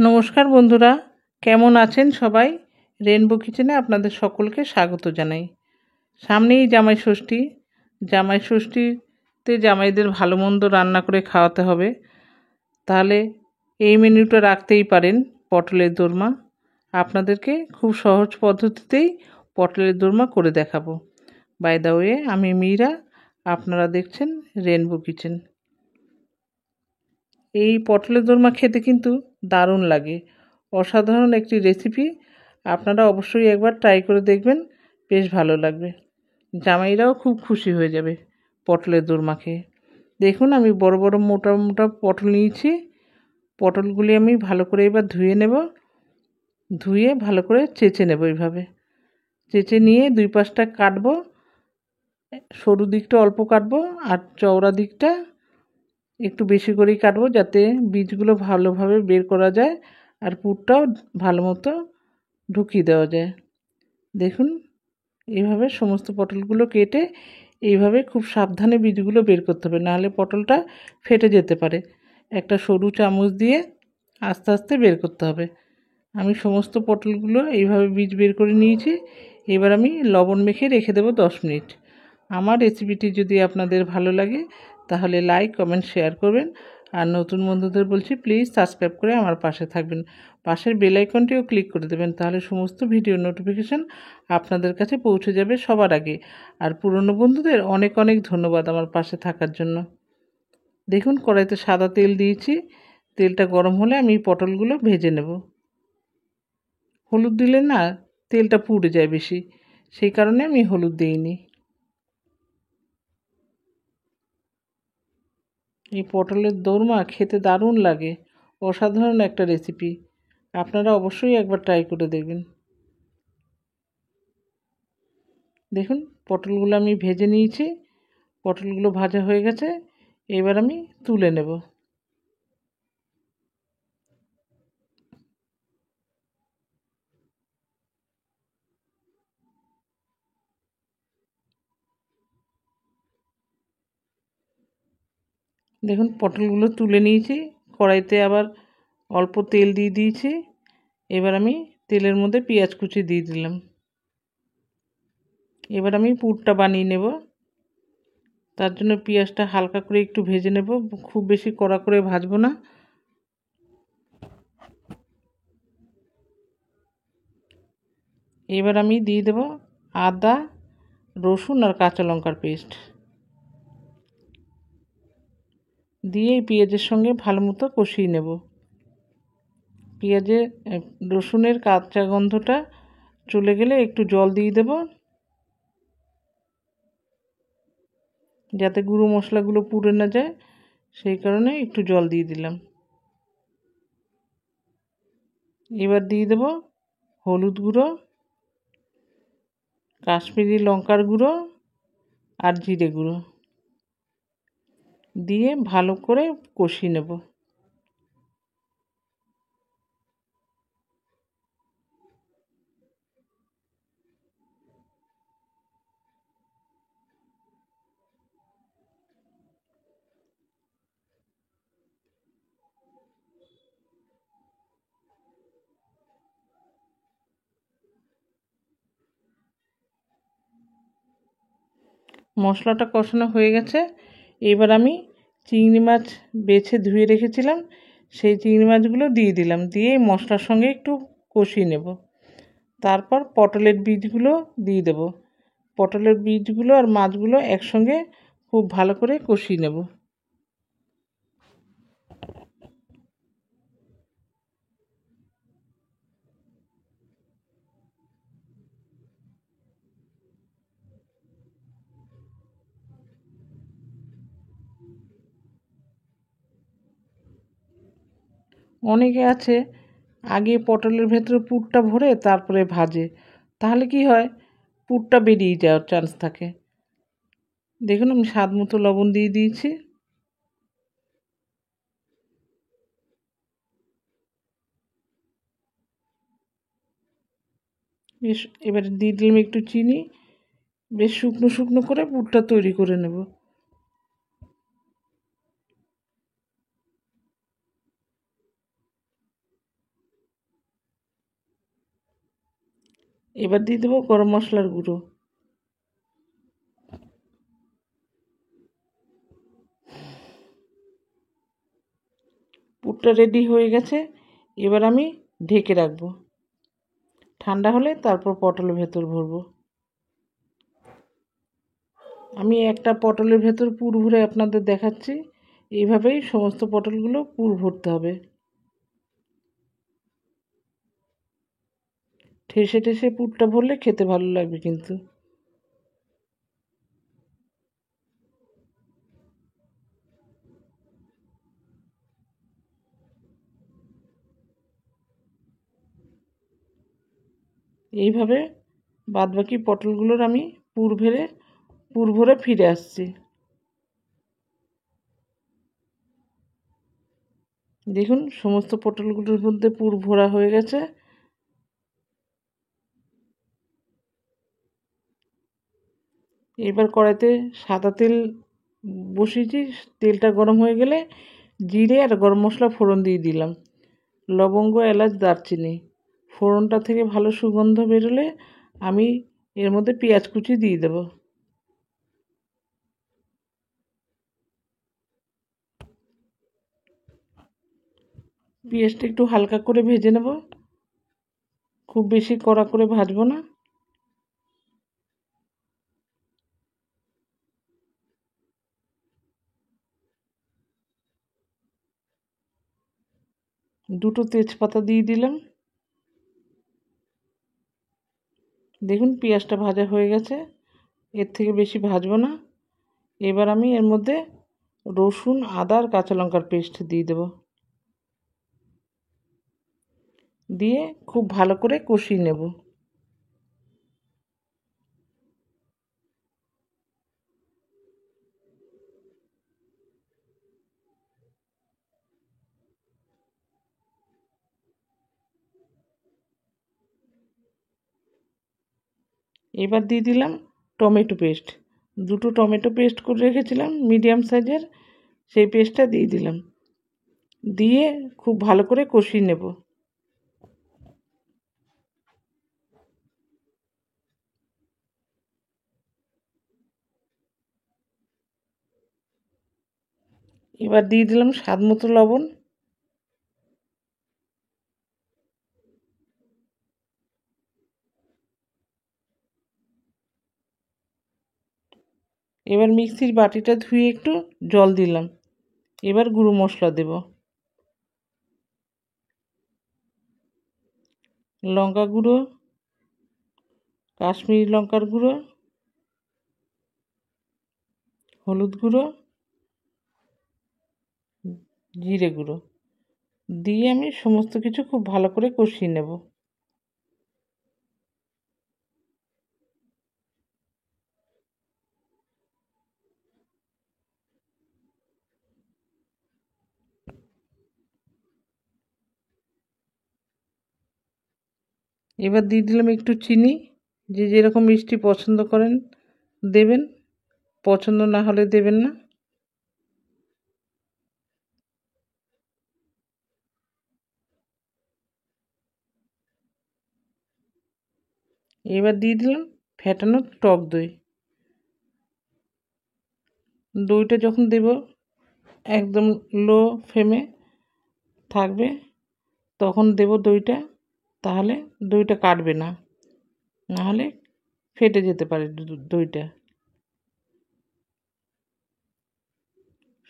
নমস্কার বন্ধুরা, কেমন আছেন সবাই? রেনবো কিচেনে আপনাদের সকলকে স্বাগত জানাই। সামনেই জামাই ষষ্ঠী। জামাই ষষ্ঠীতে জামাইদের ভালো মন্দ রান্না করে খাওয়াতে হবে। তাহলে এই মেনুটা রাখতেই পারেন, পটলের দোরমা। আপনাদেরকে খুব সহজ পদ্ধতিতেই পটলের দোরমা করে দেখাবো। বাই দ্য ওয়ে, আমি মীরা, আপনারা দেখছেন রেনবো কিচেন। এই পটলের দোরমা খেতে কিন্তু দারুণ লাগে, অসাধারণ একটি রেসিপি। আপনারা অবশ্যই একবার ট্রাই করে দেখবেন, বেশ ভালো লাগবে। জামাইরাও খুব খুশি হয়ে যাবে পটলের দোরমা খেয়ে। দেখুন, আমি বড় বড় মোটা মোটা পটল নিয়েছি। পটলগুলি আমি ভালো করে এবার ধুয়ে নেব। ধুয়ে ভালো করে চেঁচে নেব। এইভাবে চেঁচে নিয়ে দুই পাশটা কাটবো। সরু দিকটা অল্প কাটবো আর চওড়া দিকটা একটু বেশি করেই কাটবো, যাতে বীজগুলো ভালোভাবে বের করা যায় আর পুরটাও ভালো মতো ঢুকিয়ে দেওয়া যায়। দেখুন, এইভাবে সমস্ত পটলগুলো কেটে এইভাবে খুব সাবধানে বীজগুলো বের করতে হবে, নাহলে পটলটা ফেটে যেতে পারে। একটা সরু চামচ দিয়ে আস্তে আস্তে বের করতে হবে। আমি সমস্ত পটলগুলো এইভাবে বীজ বের করে নিয়েছি। এবার আমি লবণ মেখে রেখে দেবো 10 মিনিট। আমার রেসিপিটি যদি আপনাদের ভালো লাগে তাহলে লাইক, কমেন্ট, শেয়ার করবেন। আর নতুন বন্ধুদের বলছি, প্লিজ সাবস্ক্রাইব করে আমার পাশে থাকবেন। পাশের বেল আইকনটিও ক্লিক করে দেবেন, তাহলে সমস্ত ভিডিও নোটিফিকেশান আপনাদের কাছে পৌঁছে যাবে সবার আগে। আর পুরনো বন্ধুদের অনেক অনেক ধন্যবাদ আমার পাশে থাকার জন্য। দেখুন, কড়াইতে সাদা তেল দিয়েছি। তেলটা গরম হলে আমি পটলগুলো ভেজে নেব। হলুদ দিলে না তেলটা পুড়ে যায় বেশি, সেই কারণে আমি হলুদ দিইনি। এই পটলের দোরমা খেতে দারুণ লাগে, অসাধারণ একটা রেসিপি। আপনারা অবশ্যই একবার ট্রাই করে দেখবেন। দেখুন, পটলগুলো আমি ভেজে নিয়েছি। পটলগুলো ভাজা হয়ে গেছে। এবার আমি তুলে নেব। দেখুন, পটলগুলো তুলে নিয়েছি। কড়াইতে আবার অল্প তেল দিয়ে দিয়েছি। এবার আমি তেলের মধ্যে পেঁয়াজ কুচি দিয়ে দিলাম। এবার আমি পুরটা বানিয়ে নেব। তার জন্য পেঁয়াজটা হালকা করে একটু ভেজে নেব, খুব বেশি কড়া করে ভাজবো না। এবার আমি দিয়ে দেব আদা, রসুন আর কাঁচা লঙ্কার পেস্ট দিয়ে পেঁয়াজের সঙ্গে ভালো মতো কষিয়ে নেব। পেঁয়াজের রসুনের কাঁচা গন্ধটা চলে গেলে একটু জল দিয়ে দেব, যাতে গুঁড়ো মশলাগুলো পুড়ে না যায়, সেই কারণে একটু জল দিয়ে দিলাম। এবার দিয়ে দেব হলুদ গুঁড়ো, কাশ্মীরি লঙ্কার গুঁড়ো আর জিরে গুঁড়ো দিয়ে ভালো করে কষিয়ে নেব। মশলাটা কষানো হয়ে গেছে। এবার আমি চিংড়ি মাছ বেছে ধুয়ে রেখেছিলাম, সেই চিংড়ি মাছগুলো দিয়ে দিলাম। দিয়ে মশলার সঙ্গে একটু কষিয়ে নেব। তারপর পটলের বীজগুলো দিয়ে দেব। পটলের বীজগুলো আর মাছগুলো একসঙ্গে খুব ভালো করে কষিয়ে নেব। অনেকে আছে আগে পটলের ভেতরে পুরটা ভরে তারপরে ভাজে, তাহলে কি হয়, পুরটা বেরিয়ে যাওয়ার চান্স থাকে। দেখুন, আমি স্বাদ মতো লবণ দিয়ে দিয়েছি। বেশ, এবারে দিয়ে দিলাম একটু চিনি। বেশ শুকনো শুকনো করে পুরটা তৈরি করে নেব। এবার দিয়ে দেবো গরম মশলার গুঁড়ো, পুরটা রেডি হয়ে গেছে। এবার আমি ঢেকে রাখবো, ঠান্ডা হলে তারপর পটলের ভেতর ভরবো। আমি একটা পটলের ভেতর পুর ভরে আপনাদের দেখাচ্ছি। এইভাবেই সমস্ত পটলগুলো পুর ভরতে হবে। ঠেসে ঠেসে পুরটা ভরলে খেতে ভালো লাগবে কিন্তু। এইভাবে বাদবাকি পটলগুলোর আমি পুর ভরে ফিরে আসছি। দেখুন সমস্ত পটলগুলোর মধ্যে পুর ভরা হয়ে গেছে। এবার কড়াইতে সাদা তেল বসিয়েছি, তেলটা গরম হয়ে গেলে জিরে আর গরম মশলা ফোড়ন দিয়ে দিলাম, লবঙ্গ, এলাচ, দারচিনি। ফোড়নটা থেকে ভালো সুগন্ধ বেরোলে আমি এর মধ্যে পেঁয়াজ কুচি দিয়ে দেব। পেঁয়াজটা একটু হালকা করে ভেজে নেব, খুব বেশি কড়া করে ভাজবো না। দুটো তেজপাতা দিয়ে দিলাম। দেখুন পেঁয়াজটা ভাজা হয়ে গেছে, এর থেকে বেশি ভাজবো না। এবার আমি এর মধ্যে রসুন, আদা আর কাঁচা লঙ্কার পেস্ট দিয়ে দেব, দিয়ে খুব ভালো করে কষিয়ে নেব। এবার দিয়ে দিলাম টমেটো পেস্ট, দুটো টমেটো পেস্ট করে রেখেছিলাম মিডিয়াম সাইজের, সেই পেস্টটা দিয়ে দিলাম, দিয়ে খুব ভালো করে কষিয়ে নেব। এবার দিয়ে দিলাম স্বাদ মতো লবণ। এবার মিক্সির বাটিটা ধুয়ে একটু জল দিলাম। এবার গুঁড়ো মশলা দেব, লঙ্কা গুঁড়ো, কাশ্মীরি লঙ্কার গুঁড়ো, হলুদ গুঁড়ো, জিরে গুঁড়ো দিয়ে আমি সমস্ত কিছু খুব ভালো করে কষিয়ে নেব। এবার দিয়ে দিলাম একটু চিনি, যে যেরকম মিষ্টি পছন্দ করেন দেবেন, পছন্দ না হলে দেবেন না। এবার দিয়ে দিলাম ফ্যাটানো টক দই। দইটা যখন দেব একদম লো ফ্লেমে থাকবে, তখন দেব দইটা, তাহলে দইটা কাটবে না, নাহলে ফেটে যেতে পারে দইটা।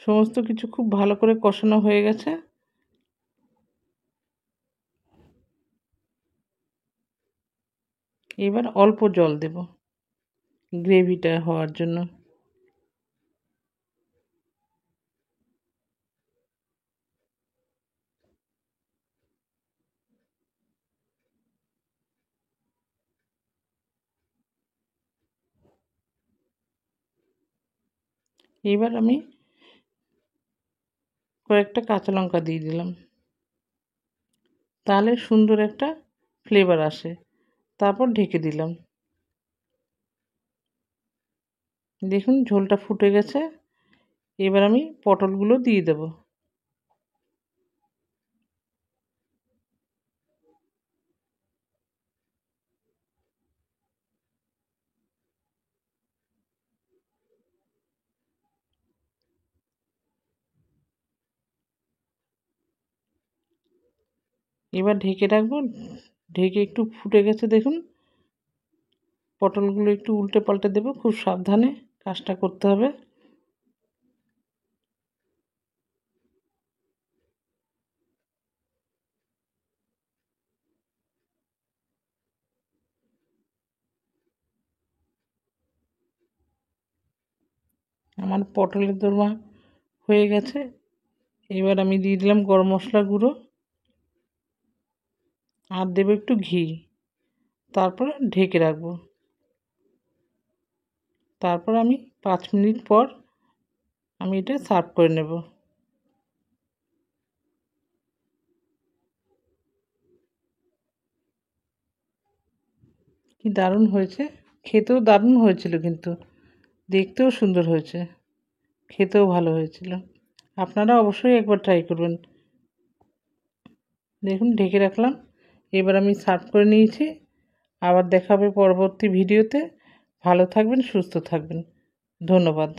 সমস্ত কিছু খুব ভালো করে কষানো হয়ে গেছে। এবার অল্প জল দেব গ্রেভিটা হওয়ার জন্য। এবার আমি কয়েকটা কাঁচা লঙ্কা দিয়ে দিলাম, তাহলে সুন্দর একটা ফ্লেভার আসে। তারপর ঢেকে দিলাম। দেখুন ঝোলটা ফুটে গেছে। এবার আমি পটলগুলো দিয়ে দেব। এবার ঢেকে রাখবো। ঢেকে একটু ফুটে গেছে দেখুন। পটলগুলো একটু উল্টে পাল্টে দেবো, খুব সাবধানে কাজটা করতে হবে। আমার পটলের দোরমা হয়ে গেছে। এবার আমি দিয়ে দিলাম গরম মশলা গুঁড়ো আর দেবো একটু ঘি। তারপর ঢেকে রাখবো। তারপর আমি 5 মিনিট পর আমি এটা সার্ভ করে নেব। কি দারুণ হয়েছে, খেতেও দারুণ হয়েছিল, কিন্তু দেখতেও সুন্দর হয়েছে, খেতেও ভালো হয়েছিল। আপনারা অবশ্যই একবার ট্রাই করবেন। দেখুন ঢেকে রাখলাম। এবার আমি সার্ভ করে নিয়েছি। আবার দেখা হবে পরবর্তী ভিডিওতে। ভালো থাকবেন, সুস্থ থাকবেন। ধন্যবাদ।